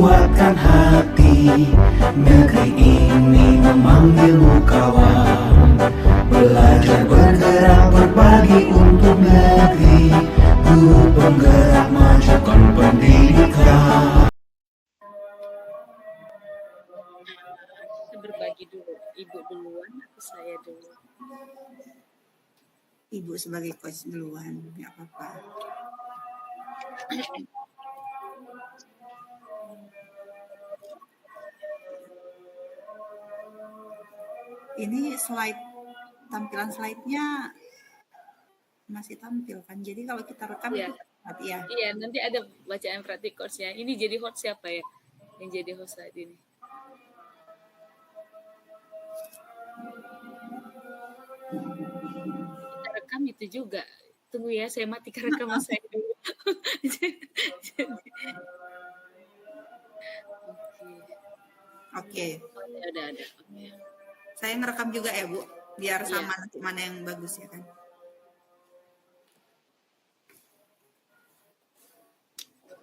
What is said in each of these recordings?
kuatkan hati. Negeri ini memanggilmu kawan. Belajar bergerak berbagi untuk negeri. Guru penggerak majukan pendidikan. Kita berbagi dulu. Ibu duluan atau saya dulu? Ibu sebagai coach duluan, nggak apa-apa. Ini tampilan slide-nya masih tampil kan? Jadi kalau kita rekam Iya. itu tepat ya. Iya, nanti ada bacaan praktik course-nya. Ini jadi host siapa ya? Yang jadi host saat ini. Kita rekam itu juga. Tunggu ya, saya matikan rekaman saya dulu. Oke. Oh, udah ada. Oke. Saya ngerekam juga ya, Bu, biar sama nanti mana yang bagus ya kan.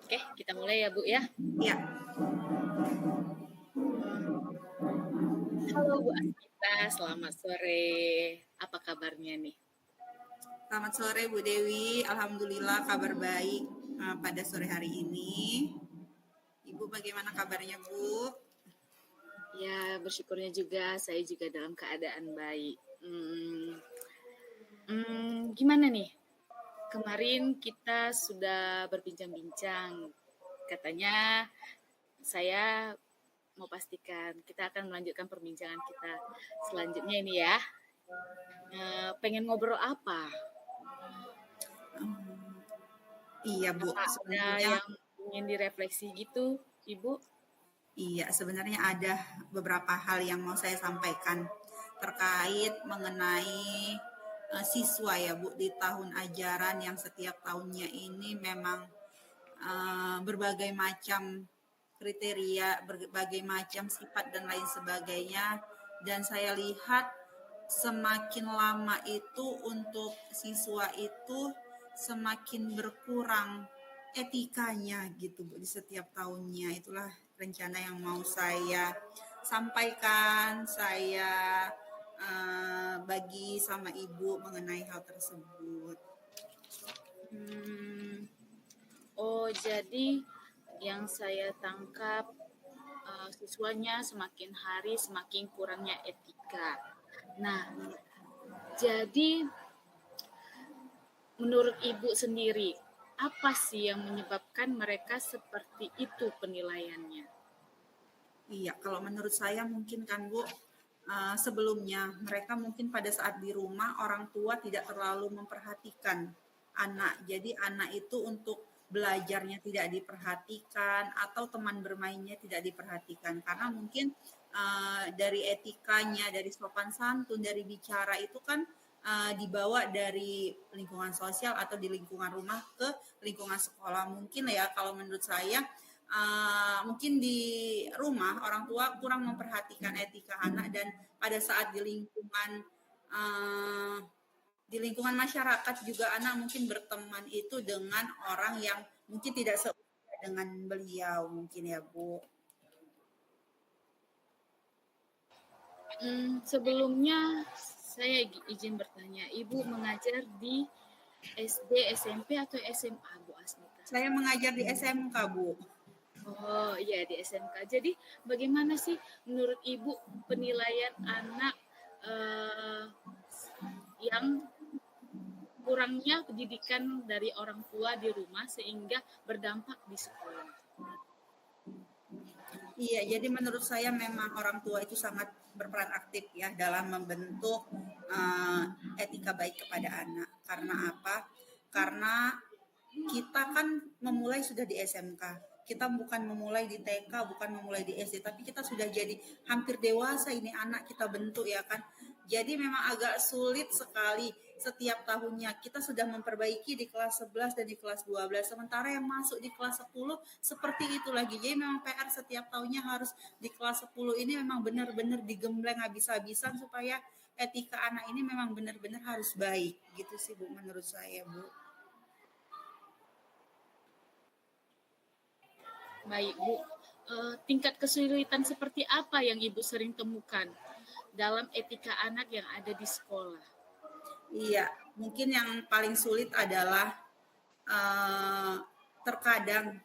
Oke, kita mulai ya, Bu ya. Iya. Halo Bu Asmita, selamat sore. Apa kabarnya nih? Selamat sore Bu Dewi, alhamdulillah kabar baik pada sore hari ini. Ibu bagaimana kabarnya Bu? Ya, bersyukurnya juga, saya juga dalam keadaan baik. Gimana nih? Kemarin kita sudah berbincang-bincang. Katanya saya mau pastikan kita akan melanjutkan perbincangan kita selanjutnya ini ya. Pengen ngobrol apa? Iya Bu, ada yang ingin direfleksi gitu, Ibu? Iya, sebenarnya ada beberapa hal yang mau saya sampaikan terkait mengenai siswa ya Bu, di tahun ajaran yang setiap tahunnya ini memang berbagai macam kriteria, berbagai macam sifat dan lain sebagainya, dan saya lihat semakin lama itu untuk siswa itu semakin berkurang etikanya gitu Bu di setiap tahunnya. Itulah rencana yang mau saya sampaikan, saya bagi sama Ibu mengenai hal tersebut. Oh, jadi yang saya tangkap siswanya semakin hari semakin kurangnya etika. Nah, jadi menurut Ibu sendiri, apa sih yang menyebabkan mereka seperti itu penilaiannya? Iya, kalau menurut saya mungkin kan Bu, sebelumnya mereka mungkin pada saat di rumah orang tua tidak terlalu memperhatikan anak. Jadi anak itu untuk belajarnya tidak diperhatikan atau teman bermainnya tidak diperhatikan karena mungkin dari etikanya, dari sopan santun, dari bicara itu kan dibawa dari lingkungan sosial atau di lingkungan rumah ke lingkungan sekolah. Mungkin ya kalau menurut saya mungkin di rumah orang tua kurang memperhatikan etika anak, dan pada saat di lingkungan masyarakat juga anak mungkin berteman itu dengan orang yang mungkin tidak seusia dengan beliau mungkin ya Bu. Sebelumnya saya izin bertanya, Ibu mengajar di SD, SMP atau SMA, Bu Asmita? Saya mengajar di SMK, Bu. Oh iya, di SMK. Jadi bagaimana sih menurut Ibu penilaian anak yang kurangnya pendidikan dari orang tua di rumah sehingga berdampak di sekolah? Iya, jadi menurut saya memang orang tua itu sangat berperan aktif ya dalam membentuk etika baik kepada anak. Karena apa? Karena kita kan memulai sudah di SMK. Kita bukan memulai di TK, bukan memulai di SD, tapi kita sudah jadi hampir dewasa ini anak kita bentuk ya kan. Jadi memang agak sulit sekali setiap tahunnya. Kita sudah memperbaiki di kelas 11 dan di kelas 12. Sementara yang masuk di kelas 10 seperti itu lagi. Jadi memang PR setiap tahunnya harus di kelas 10 ini memang benar-benar digembleng habis-habisan supaya etika anak ini memang benar-benar harus baik. Gitu sih Bu menurut saya Bu. Baik Bu, tingkat kesulitan seperti apa yang Ibu sering temukan dalam etika anak yang ada di sekolah? Iya, mungkin yang paling sulit adalah terkadang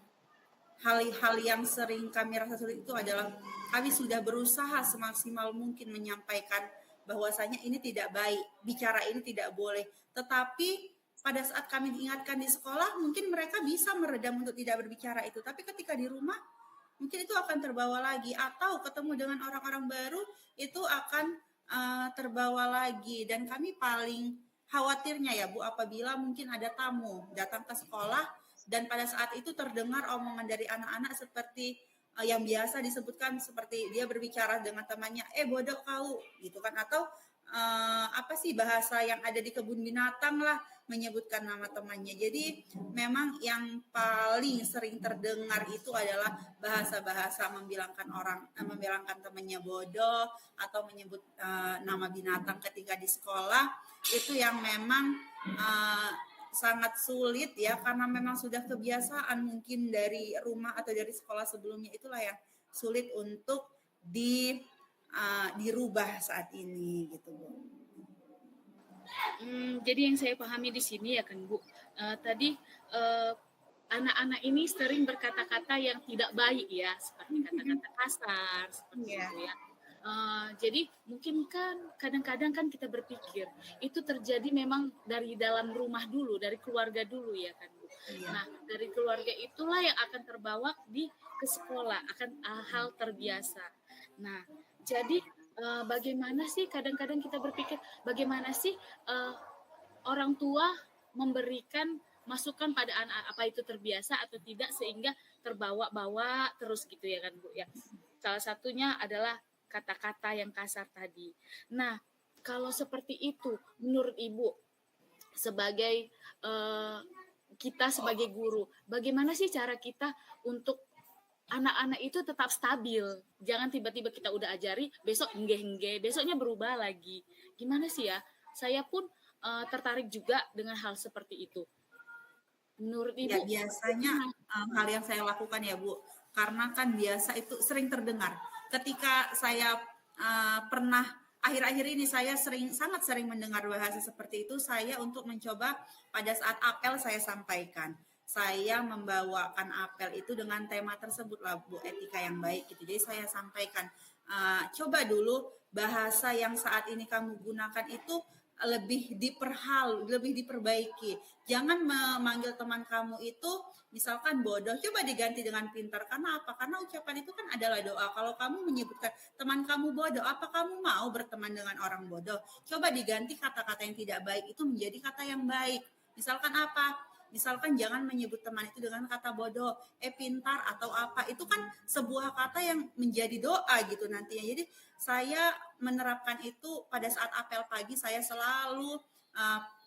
hal-hal yang sering kami rasa sulit itu adalah kami sudah berusaha semaksimal mungkin menyampaikan bahwasanya ini tidak baik, bicara ini tidak boleh. Tetapi pada saat kami diingatkan di sekolah, mungkin mereka bisa meredam untuk tidak berbicara itu. Tapi ketika di rumah, mungkin itu akan terbawa lagi. Atau ketemu dengan orang-orang baru, itu akan terbawa lagi. Dan kami paling khawatirnya ya Bu, apabila mungkin ada tamu datang ke sekolah, dan pada saat itu terdengar omongan dari anak-anak seperti yang biasa disebutkan seperti dia berbicara dengan temannya, bodoh kau, gitu kan, atau apa sih bahasa yang ada di kebun binatang lah, menyebutkan nama temannya. Jadi memang yang paling sering terdengar itu adalah bahasa-bahasa membilangkan temannya bodoh atau menyebut nama binatang ketika di sekolah. Itu yang memang sangat sulit ya, karena memang sudah kebiasaan mungkin dari rumah atau dari sekolah sebelumnya, itulah yang sulit untuk dirubah saat ini gitu Bu. Jadi yang saya pahami di sini ya kan Bu, tadi anak-anak ini sering berkata-kata yang tidak baik ya, seperti kata-kata kasar, seperti itu ya. Jadi mungkin kan kadang-kadang kan kita berpikir itu terjadi memang dari dalam rumah dulu, dari keluarga dulu ya kan Bu. Nah dari keluarga itulah yang akan terbawa ke sekolah, akan hal terbiasa. Nah jadi bagaimana sih kadang-kadang kita berpikir bagaimana sih orang tua memberikan masukan pada anak apa itu terbiasa atau tidak sehingga terbawa-bawa terus gitu ya kan Bu ya. Salah satunya adalah kata-kata yang kasar tadi. Nah, kalau seperti itu, menurut Ibu, sebagai kita sebagai guru, bagaimana sih cara kita untuk anak-anak itu tetap stabil? Jangan tiba-tiba kita udah ajari, besok enggeh-enggeh, besoknya berubah lagi. Gimana sih ya? Saya pun tertarik juga dengan hal seperti itu. Menurut Ibu? Ya, biasanya hal yang saya lakukan ya Bu, karena kan biasa itu sering terdengar. Ketika saya pernah akhir-akhir ini saya sangat sering mendengar bahasa seperti itu, saya untuk mencoba pada saat apel saya sampaikan. Saya membawakan apel itu dengan tema tersebut lah Bu, etika yang baik gitu. Jadi saya sampaikan, coba dulu bahasa yang saat ini kamu gunakan itu lebih diperbaiki. Jangan memanggil teman kamu itu misalkan bodoh, coba diganti dengan pintar. Karena apa? Karena ucapan itu kan adalah doa. Kalau kamu menyebutkan teman kamu bodoh, apa kamu mau berteman dengan orang bodoh? Coba diganti kata-kata yang tidak baik itu menjadi kata yang baik. Misalkan apa? Misalkan jangan menyebut teman itu dengan kata bodoh, pintar atau apa. Itu kan sebuah kata yang menjadi doa gitu nantinya. Jadi saya menerapkan itu pada saat apel pagi, saya selalu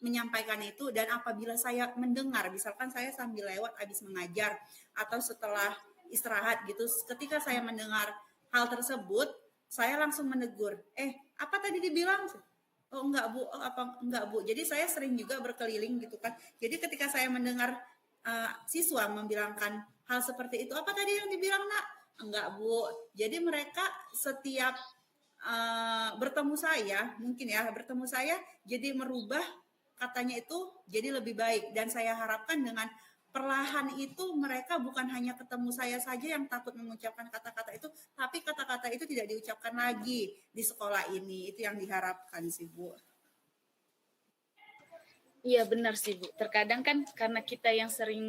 menyampaikan itu. Dan apabila saya mendengar, misalkan saya sambil lewat habis mengajar atau setelah istirahat gitu, ketika saya mendengar hal tersebut, saya langsung menegur, apa tadi dibilang? Oh enggak Bu, enggak Bu. Jadi saya sering juga berkeliling gitu kan. Jadi ketika saya mendengar siswa membilangkan hal seperti itu, apa tadi yang dibilang Nak? Enggak Bu. Jadi mereka setiap bertemu saya jadi merubah katanya itu jadi lebih baik. Dan saya harapkan dengan perlahan itu mereka bukan hanya ketemu saya saja yang takut mengucapkan kata-kata itu, tapi kata-kata itu tidak diucapkan lagi di sekolah ini. Itu yang diharapkan sih Bu. Iya benar sih Bu. Terkadang kan karena kita yang sering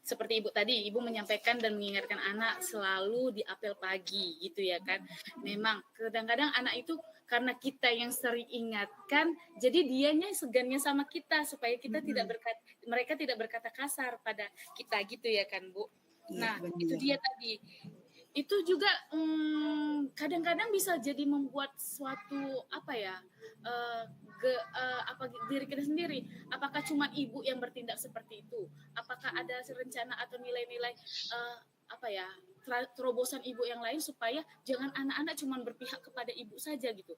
seperti Ibu tadi, Ibu menyampaikan dan mengingatkan anak selalu di apel pagi gitu ya kan. Memang kadang-kadang anak itu karena kita yang sering ingatkan, jadi dianya segannya sama kita supaya kita mereka tidak berkata kasar pada kita gitu ya kan Bu. Nah itu dia tadi. Itu juga kadang-kadang bisa jadi membuat suatu diri kita sendiri. Apakah cuma ibu yang bertindak seperti itu? Apakah ada rencana atau nilai-nilai terobosan ibu yang lain supaya jangan anak-anak cuma berpihak kepada ibu saja gitu,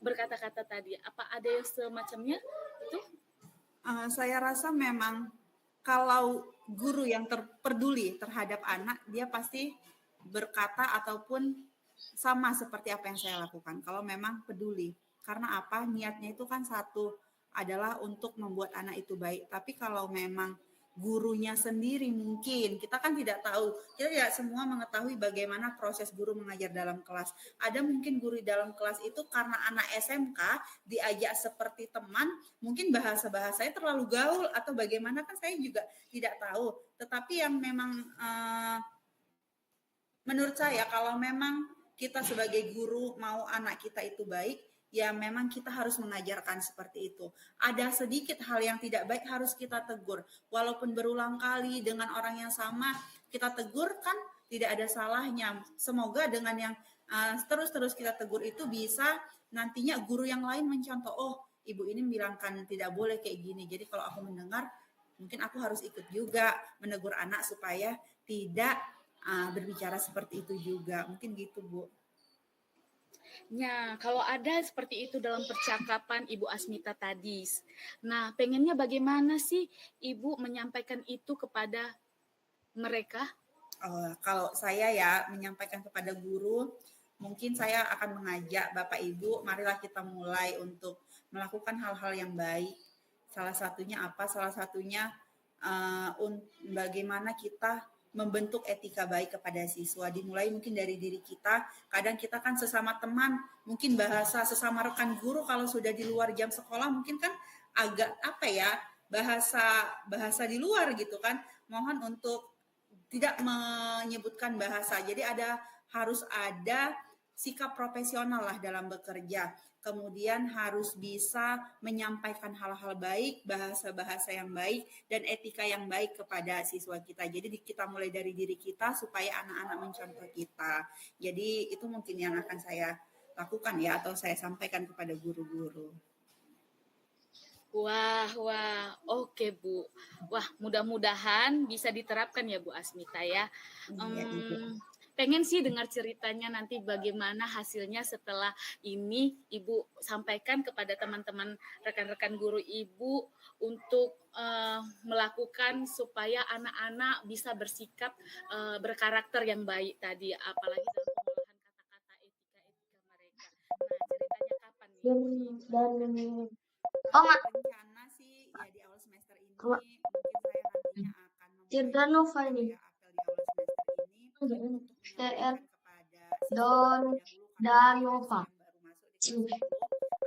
berkata-kata tadi. Apa ada yang semacamnya itu? Saya rasa memang kalau guru yang peduli terhadap anak, dia pasti berkata ataupun sama seperti apa yang saya lakukan. Kalau memang peduli, karena apa? Niatnya itu kan satu adalah untuk membuat anak itu baik. Tapi kalau memang gurunya sendiri mungkin kita kan tidak tahu, kita tidak semua mengetahui bagaimana proses guru mengajar dalam kelas. Ada mungkin guru dalam kelas itu karena anak SMK diajak seperti teman, mungkin bahasanya terlalu gaul atau bagaimana, kan saya juga tidak tahu. Tetapi yang memang menurut saya kalau memang kita sebagai guru mau anak kita itu baik, ya memang kita harus mengajarkan seperti itu. Ada sedikit hal yang tidak baik harus kita tegur. Walaupun berulang kali dengan orang yang sama, kita tegur kan tidak ada salahnya. Semoga dengan yang terus-terus kita tegur itu bisa nantinya guru yang lain mencontoh, oh ibu ini bilangkan tidak boleh kayak gini. Jadi kalau aku mendengar, mungkin aku harus ikut juga menegur anak supaya tidak berbicara seperti itu juga. Mungkin gitu, Bu. Ya, kalau ada seperti itu dalam percakapan Ibu Asmita tadi. Nah, pengennya bagaimana sih Ibu menyampaikan itu kepada mereka? Kalau saya ya menyampaikan kepada guru, mungkin saya akan mengajak Bapak Ibu, marilah kita mulai untuk melakukan hal-hal yang baik. Salah satunya apa? Salah satunya bagaimana kita membentuk etika baik kepada siswa. Dimulai mungkin dari diri kita. Kadang kita kan sesama teman, mungkin bahasa sesama rekan guru kalau sudah di luar jam sekolah mungkin kan agak apa ya, bahasa di luar gitu kan. Mohon untuk tidak menyebutkan bahasa. Jadi harus ada sikap profesional lah dalam bekerja. Kemudian harus bisa menyampaikan hal-hal baik, bahasa-bahasa yang baik, dan etika yang baik kepada siswa kita. Jadi kita mulai dari diri kita supaya anak-anak mencontoh kita. Jadi itu mungkin yang akan saya lakukan ya, atau saya sampaikan kepada guru-guru. Wah, oke Bu. Wah, mudah-mudahan bisa diterapkan ya Bu Asmita ya. Pengen sih dengar ceritanya nanti bagaimana hasilnya setelah ini Ibu sampaikan kepada teman-teman rekan-rekan guru Ibu untuk melakukan supaya anak-anak bisa bersikap berkarakter yang baik tadi, apalagi dalam pengolahan kata-kata etika-etika mereka. Nah, ceritanya kapan nih? Rencana sih ya di awal semester ini mungkin saya nantinya akan membuat apel di awal semester ini untuk menyampaikan kepada siswa dan Nova yang baru masuk di kelas 10.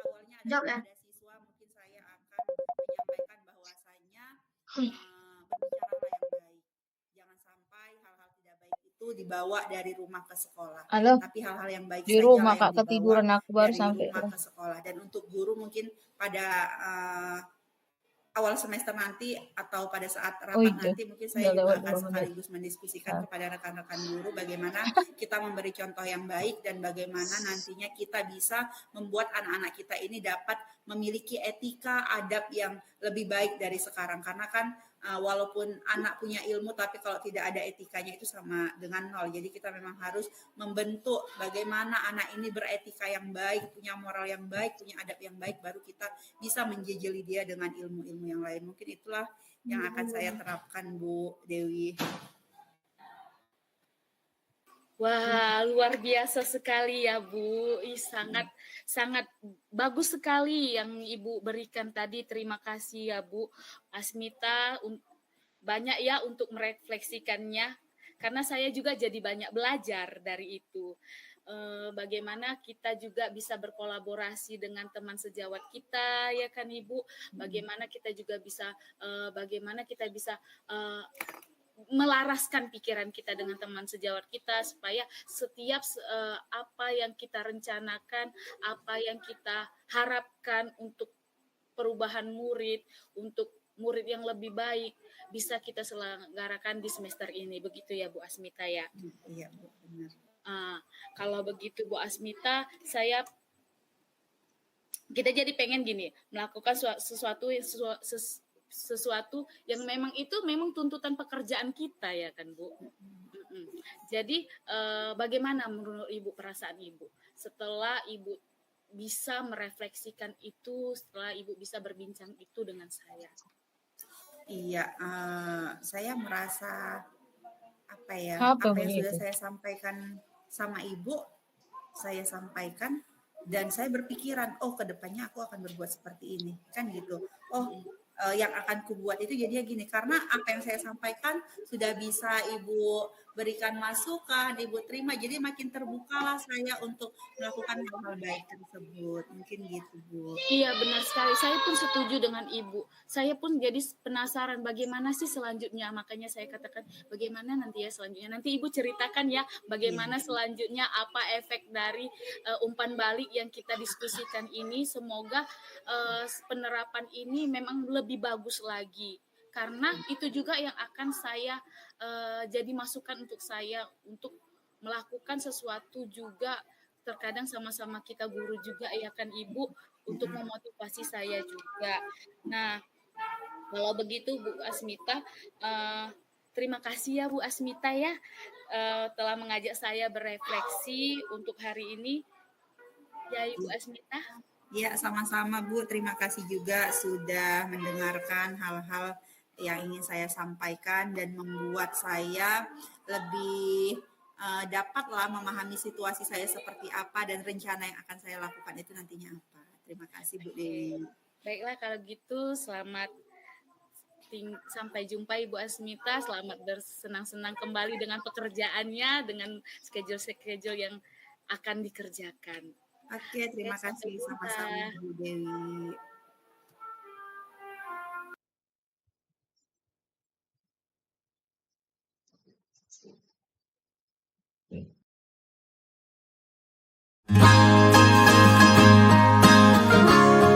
Awalnya ada siswa, mungkin saya akan menyampaikan bahwasanya berbicaralah yang baik. Jangan sampai hal-hal tidak baik itu dibawa dari rumah ke sekolah. Tapi hal-hal yang baik di rumah Kak, ketiduran aku baru sampai rumah ke sekolah. Dan untuk guru mungkin pada awal semester nanti atau pada saat rapat nanti mungkin saya juga akan sekaligus mendiskusikan kepada rekan-rekan guru bagaimana kita memberi contoh yang baik dan bagaimana nantinya kita bisa membuat anak-anak kita ini dapat memiliki etika adab yang lebih baik dari sekarang. Karena kan walaupun anak punya ilmu tapi kalau tidak ada etikanya itu sama dengan nol. Jadi kita memang harus membentuk bagaimana anak ini beretika yang baik, punya moral yang baik, punya adab yang baik, baru kita bisa menjejeli dia dengan ilmu-ilmu yang lain. Mungkin itulah yang akan saya terapkan, Bu Dewi. Wah, luar biasa sekali ya Bu. Sangat bagus sekali yang Ibu berikan tadi. Terima kasih ya Bu Asmita. Banyak ya untuk merefleksikannya. Karena saya juga jadi banyak belajar dari itu. Bagaimana kita juga bisa berkolaborasi dengan teman sejawat kita, ya kan Ibu? Bagaimana kita juga bisa melaraskan pikiran kita dengan teman sejawat kita supaya setiap apa yang kita rencanakan, apa yang kita harapkan untuk perubahan murid, untuk murid yang lebih baik bisa kita selenggarakan di semester ini. Begitu ya Bu Asmita ya? Iya Bu, benar. Kalau begitu Bu Asmita, kita jadi pengen gini, melakukan sesuatu yang memang tuntutan pekerjaan kita ya kan Bu. Jadi bagaimana menurut Ibu perasaan Ibu setelah Ibu bisa merefleksikan itu, setelah Ibu bisa berbincang itu dengan saya? Iya, saya merasa apa ya, Apa apa yang sudah begitu? saya sampaikan sama ibu, saya sampaikan dan saya berpikiran, oh kedepannya aku akan berbuat seperti ini, kan gitu. Oh yang akan kubuat itu jadinya gini, karena apa yang saya sampaikan sudah bisa ibu berikan masukan, ibu terima, jadi makin terbukalah saya untuk melakukan hal-hal baik tersebut, mungkin gitu Bu. Iya benar sekali. Saya pun setuju dengan Ibu. Saya pun jadi penasaran bagaimana sih selanjutnya. Makanya saya katakan bagaimana nanti ya selanjutnya. Nanti Ibu ceritakan ya Iya, bagaimana selanjutnya apa efek dari umpan balik yang kita diskusikan ini. Semoga penerapan ini memang lebih bagus lagi. Karena itu juga yang akan saya jadi masukan untuk saya untuk melakukan sesuatu juga terkadang sama-sama kita guru juga ya kan Ibu untuk memotivasi saya juga. Nah, kalau begitu Bu Asmita, terima kasih ya Bu Asmita ya telah mengajak saya berefleksi untuk hari ini. Ya Ibu Asmita. ya sama-sama Bu. Terima kasih juga sudah mendengarkan hal-hal yang ingin saya sampaikan dan membuat saya lebih dapatlah memahami situasi saya seperti apa dan rencana yang akan saya lakukan itu nantinya apa. Terima kasih Bu Oke. Dewi. Baiklah kalau gitu selamat sampai jumpa Ibu Asmita. Selamat bersenang-senang kembali dengan pekerjaannya, dengan schedule-schedule yang akan dikerjakan. Oke, Oke, terima sampai kasih jumpa. sama-sama Bu Dewi.